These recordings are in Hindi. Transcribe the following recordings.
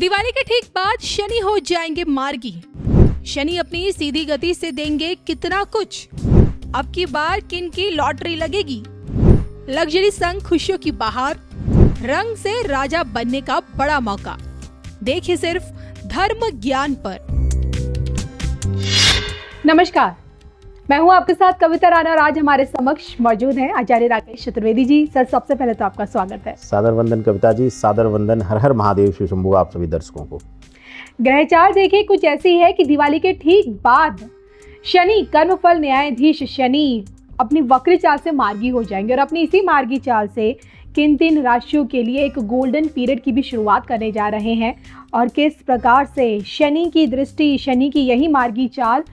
दिवाली के ठीक बाद शनि हो जाएंगे मार्गी। शनि अपनी सीधी गति से देंगे कितना कुछ। अब की बार किन की लॉटरी लगेगी? लग्जरी संग खुशियों की बहार, रंग से राजा बनने का बड़ा मौका। देखिए सिर्फ धर्म ज्ञान पर। नमस्कार, मैं हूं आपके साथ कविता राणा और आज हमारे समक्ष मौजूद हैं आचार्य राकेश चतुर्वेदी जी। सर, सबसे पहले तो आपका स्वागत है। सादर वंदन कविता जी, सादर वंदन। हर हर महादेव शिव शंभू आप सभी दर्शकों को। ग्रहचार देखिए कुछ ऐसी है कि दिवाली के ठीक बाद शनि, कर्मफल न्यायाधीश शनि अपनी वक्री चाल से मार्गी हो जाएंगे और अपनी इसी मार्गी चाल से किन तीन राशियों के लिए एक गोल्डन पीरियड की भी शुरुआत करने जा रहे हैं और किस प्रकार से शनि की दृष्टि, शनि की यही मार्गी चाल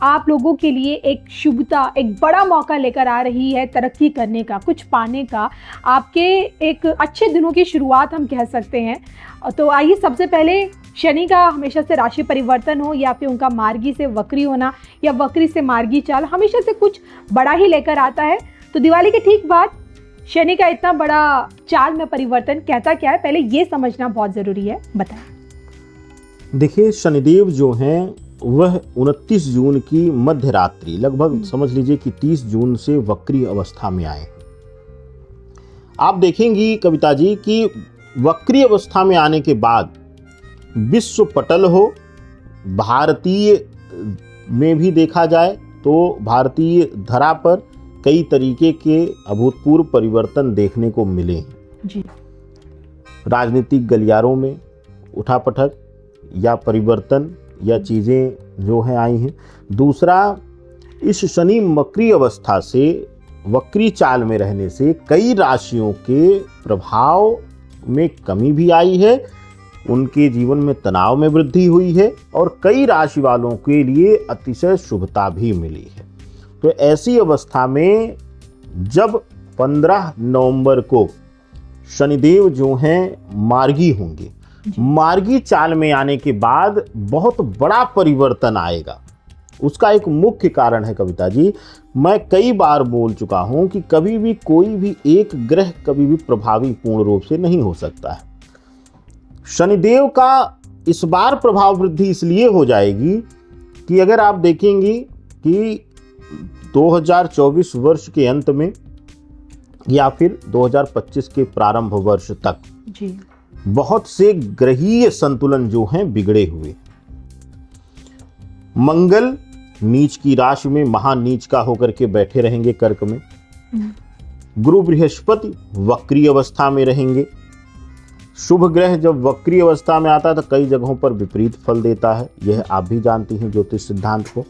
आप लोगों के लिए एक शुभता, एक बड़ा मौका लेकर आ रही है तरक्की करने का, कुछ पाने का, आपके एक अच्छे दिनों की शुरुआत हम कह सकते हैं। तो आइए सबसे पहले शनि का हमेशा से राशि परिवर्तन हो या फिर उनका मार्गी से वक्री होना या वक्री से मार्गी चाल हमेशा से कुछ बड़ा ही लेकर आता है। तो दिवाली के ठीक बाद शनि का इतना बड़ा चाल में परिवर्तन कहता क्या है, पहले ये समझना बहुत ज़रूरी है, बताएं। देखिए, शनिदेव जो हैं वह 29 जून की मध्य रात्रि लगभग समझ लीजिए कि 30 जून से वक्री अवस्था में आए। आप देखेंगी कविता जी कि वक्री अवस्था में आने के बाद विश्व पटल हो, भारतीय में भी देखा जाए तो भारतीय धरा पर कई तरीके के अभूतपूर्व परिवर्तन देखने को मिले हैं जी। राजनीतिक गलियारों में उठापटक या परिवर्तन या चीज़ें जो हैं आई हैं। दूसरा, इस शनि मकरी अवस्था से वक्री चाल में रहने से कई राशियों के प्रभाव में कमी भी आई है, उनके जीवन में तनाव में वृद्धि हुई है और कई राशि वालों के लिए अतिशय शुभता भी मिली है। तो ऐसी अवस्था में जब 15 नवंबर को शनिदेव जो हैं मार्गी होंगे, मार्गी चाल में आने के बाद बहुत बड़ा परिवर्तन आएगा। उसका एक मुख्य कारण है कविता जी, मैं कई बार बोल चुका हूं कि कभी भी कोई भी एक ग्रह कभी भी प्रभावी पूर्ण रूप से नहीं हो सकता है। शनिदेव का इस बार प्रभाव वृद्धि इसलिए हो जाएगी कि अगर आप देखेंगी कि 2024 वर्ष के अंत में या फिर 2025 के प्रारंभ वर्ष तक जी बहुत से ग्रहीय संतुलन जो हैं बिगड़े हुए। मंगल नीच की राशि में महानीच का होकर के बैठे रहेंगे कर्क में। गुरु बृहस्पति वक्री अवस्था में रहेंगे। शुभ ग्रह जब वक्री अवस्था में आता है तो कई जगहों पर विपरीत फल देता है, यह आप भी जानती हैं ज्योतिष सिद्धांत को।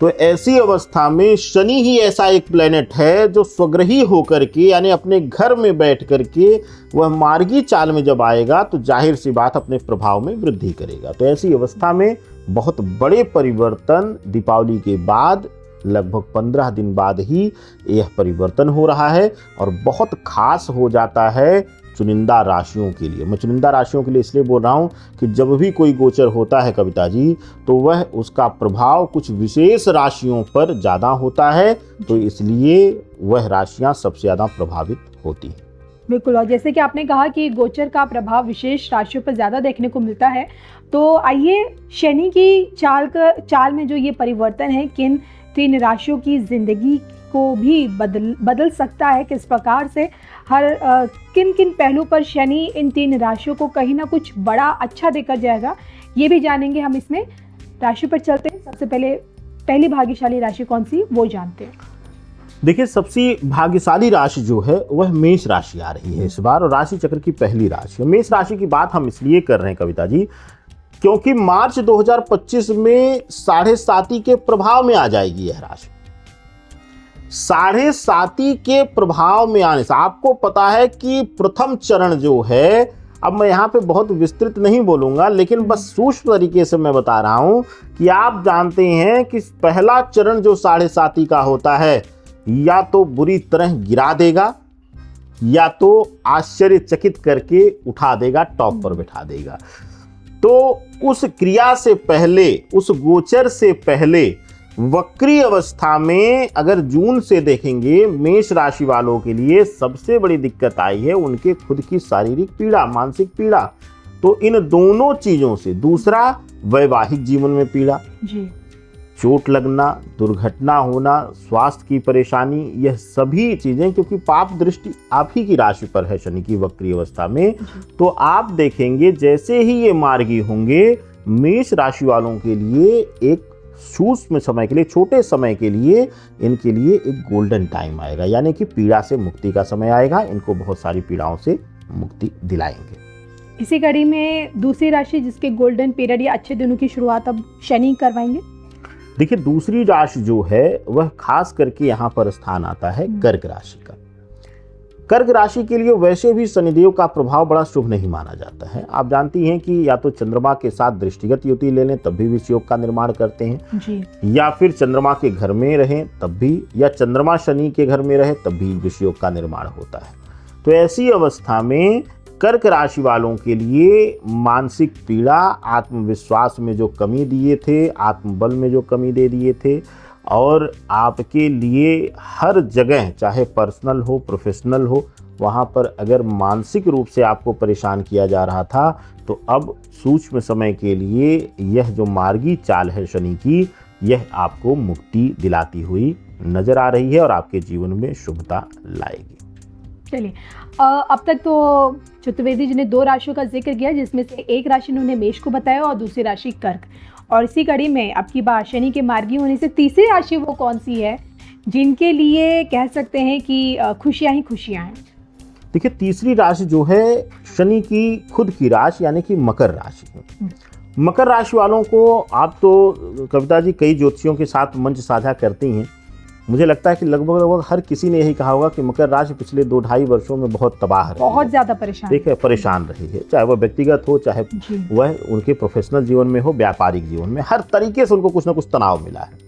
तो ऐसी अवस्था में शनि ही ऐसा एक प्लेनेट है जो स्वग्रही होकर के यानी अपने घर में बैठ करके वह मार्गी चाल में जब आएगा तो जाहिर सी बात अपने प्रभाव में वृद्धि करेगा। तो ऐसी अवस्था में बहुत बड़े परिवर्तन दीपावली के बाद लगभग 15 दिन बाद ही यह परिवर्तन हो रहा है और बहुत खास हो जाता है चुनिंदा राशियों के लिए। मैं चुनिंदा राशियों के लिए इसलिए बोल रहा हूँ कि जब भी कोई गोचर होता है कविता जी तो वह उसका प्रभाव कुछ विशेष राशियों पर ज़्यादा होता है, तो इसलिए वह राशियाँ सबसे ज़्यादा प्रभावित होती हैं। बिल्कुल, और जैसे कि आपने कहा कि गोचर का प्रभाव विशेष राशियों पर ज़्यादा देखने को मिलता है, तो आइए शनि की चाल में जो ये परिवर्तन है किन तीन राशियों की जिंदगी को भी बदल सकता है, किस प्रकार से हर किन किन पहलू पर शनि इन तीन राशियों को कहीं ना कुछ बड़ा अच्छा देकर जाएगा, ये भी जानेंगे हम इसमें। राशि पर चलते हैं। सबसे पहले पहली भाग्यशाली राशि कौन सी, वो जानते हैं। देखिए, सबसे भाग्यशाली राशि जो है वह मेष राशि आ रही है इस बार और राशि चक्र की पहली राशि है। मेष राशि की बात हम इसलिए कर रहे हैं कविता जी क्योंकि मार्च 2025 में 7.5 के प्रभाव में आ जाएगी यह राशि। 7.5 के प्रभाव में आने से आपको पता है कि प्रथम चरण जो है, अब मैं यहाँ पे बहुत विस्तृत नहीं बोलूंगा लेकिन बस सूक्ष्म तरीके से मैं बता रहा हूं कि आप जानते हैं कि पहला चरण जो 7.5 का होता है या तो बुरी तरह गिरा देगा या तो आश्चर्यचकित करके उठा देगा, टॉप पर बिठा देगा। तो उस क्रिया से पहले, उस गोचर से पहले वक्री अवस्था में अगर जून से देखेंगे मेष राशि वालों के लिए सबसे बड़ी दिक्कत आई है उनके खुद की शारीरिक पीड़ा, मानसिक पीड़ा। तो इन दोनों चीजों से, दूसरा वैवाहिक जीवन में पीड़ा, जी, चोट लगना, दुर्घटना होना, स्वास्थ्य की परेशानी, यह सभी चीजें, क्योंकि पाप दृष्टि आप ही की राशि पर है शनि की वक्री अवस्था में, तो आप देखेंगे जैसे ही ये मार्गी होंगे, मेष राशि वालों के लिए एक सूक्ष्म समय के लिए, छोटे समय के लिए इनके लिए एक गोल्डन टाइम आएगा, यानी कि पीड़ा से मुक्ति का समय आएगा। इनको बहुत सारी पीड़ाओं से मुक्ति दिलाएंगे। इसी कड़ी में दूसरी राशि जिसके गोल्डन पीरियड या अच्छे दिनों की शुरुआत अब शनि करवाएंगे। देखिए, दूसरी राशि जो है वह खास करके यहाँ पर स्थान आता है कर्क राशि का। कर्क राशि के लिए वैसे भी शनिदेव का प्रभाव बड़ा शुभ नहीं माना जाता है। आप जानती हैं कि या तो चंद्रमा के साथ दृष्टिगत युति ले लें तब भी विष योग का निर्माण करते हैं जी, या फिर चंद्रमा के घर में रहें तब भी, या चंद्रमा शनि के घर में रहे तब भी विष योग का निर्माण होता है। तो ऐसी अवस्था में कर्क राशि वालों के लिए मानसिक पीड़ा, आत्मविश्वास में जो कमी दिए थे, आत्मबल में जो कमी दे दिए थे, और आपके लिए हर जगह, चाहे पर्सनल हो प्रोफेशनल हो, वहाँ पर अगर मानसिक रूप से आपको परेशान किया जा रहा था, तो अब सूक्ष्म समय के लिए यह जो मार्गी चाल है शनि की, यह आपको मुक्ति दिलाती हुई नजर आ रही है और आपके जीवन में शुभता लाएगी। चलिए, अब तक तो चतुर्वेदी जी ने 2 राशियों का जिक्र किया, जिसमें से एक राशि उन्होंने मेष को बताया और दूसरी राशि कर्क। और इसी कड़ी में अब की बात शनि के मार्गी होने से तीसरी राशि वो कौन सी है जिनके लिए कह सकते हैं कि खुशियां ही खुशियां हैं। देखिए, तीसरी राशि जो है शनि की खुद की राशि, यानी कि मकर राशि है। मकर राशि वालों को आप तो कविता जी कई ज्योतिषियों के साथ मंच साझा करती हैं। मुझे लगता है कि लगभग हर किसी ने यही कहा होगा कि मकर राशि पिछले 2-2.5 वर्षों में बहुत तबाह रही, बहुत ज्यादा परेशान, देखिए परेशान रही है, चाहे वह व्यक्तिगत हो, चाहे वह उनके प्रोफेशनल जीवन में हो, व्यापारिक जीवन में, हर तरीके से उनको कुछ ना कुछ तनाव मिला है।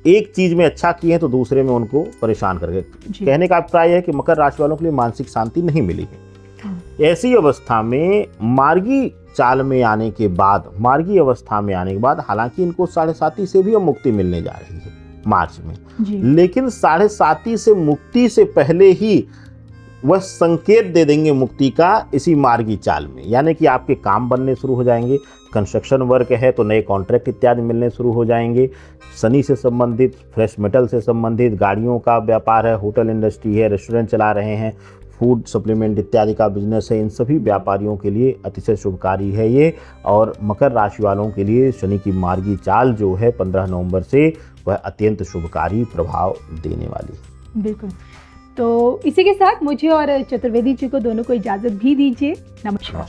एक चीज में अच्छा किए हैं तो दूसरे में उनको परेशान कर गए। कहने का अभिप्राय है कि मकर राशि वालों के लिए मानसिक शांति नहीं मिली है। ऐसी अवस्था में मार्गी चाल में आने के बाद, मार्गी अवस्था में आने के बाद, हालांकि इनको 7.5 से भी अब मुक्ति मिलने जा रही है मार्च में, लेकिन 7.5 से मुक्ति से पहले ही वह संकेत दे देंगे मुक्ति का इसी मार्गी चाल में, यानी कि आपके काम बनने शुरू हो जाएंगे। कंस्ट्रक्शन वर्क है तो नए कॉन्ट्रैक्ट इत्यादि मिलने शुरू हो जाएंगे। शनि से संबंधित, फ्रेश मेटल से संबंधित, गाड़ियों का व्यापार है, होटल इंडस्ट्री है, रेस्टोरेंट चला रहे हैं, फूड सप्लीमेंट इत्यादि का बिजनेस है, इन सभी व्यापारियों के लिए अतिशय शुभकारी है ये। और मकर राशि वालों के लिए शनि की मार्गी चाल जो है 15 नवंबर से, वह अत्यंत शुभकारी प्रभाव देने वाली है। बिल्कुल। तो इसी के साथ मुझे और चतुर्वेदी जी को दोनों को इजाजत भी दीजिए। नमस्कार।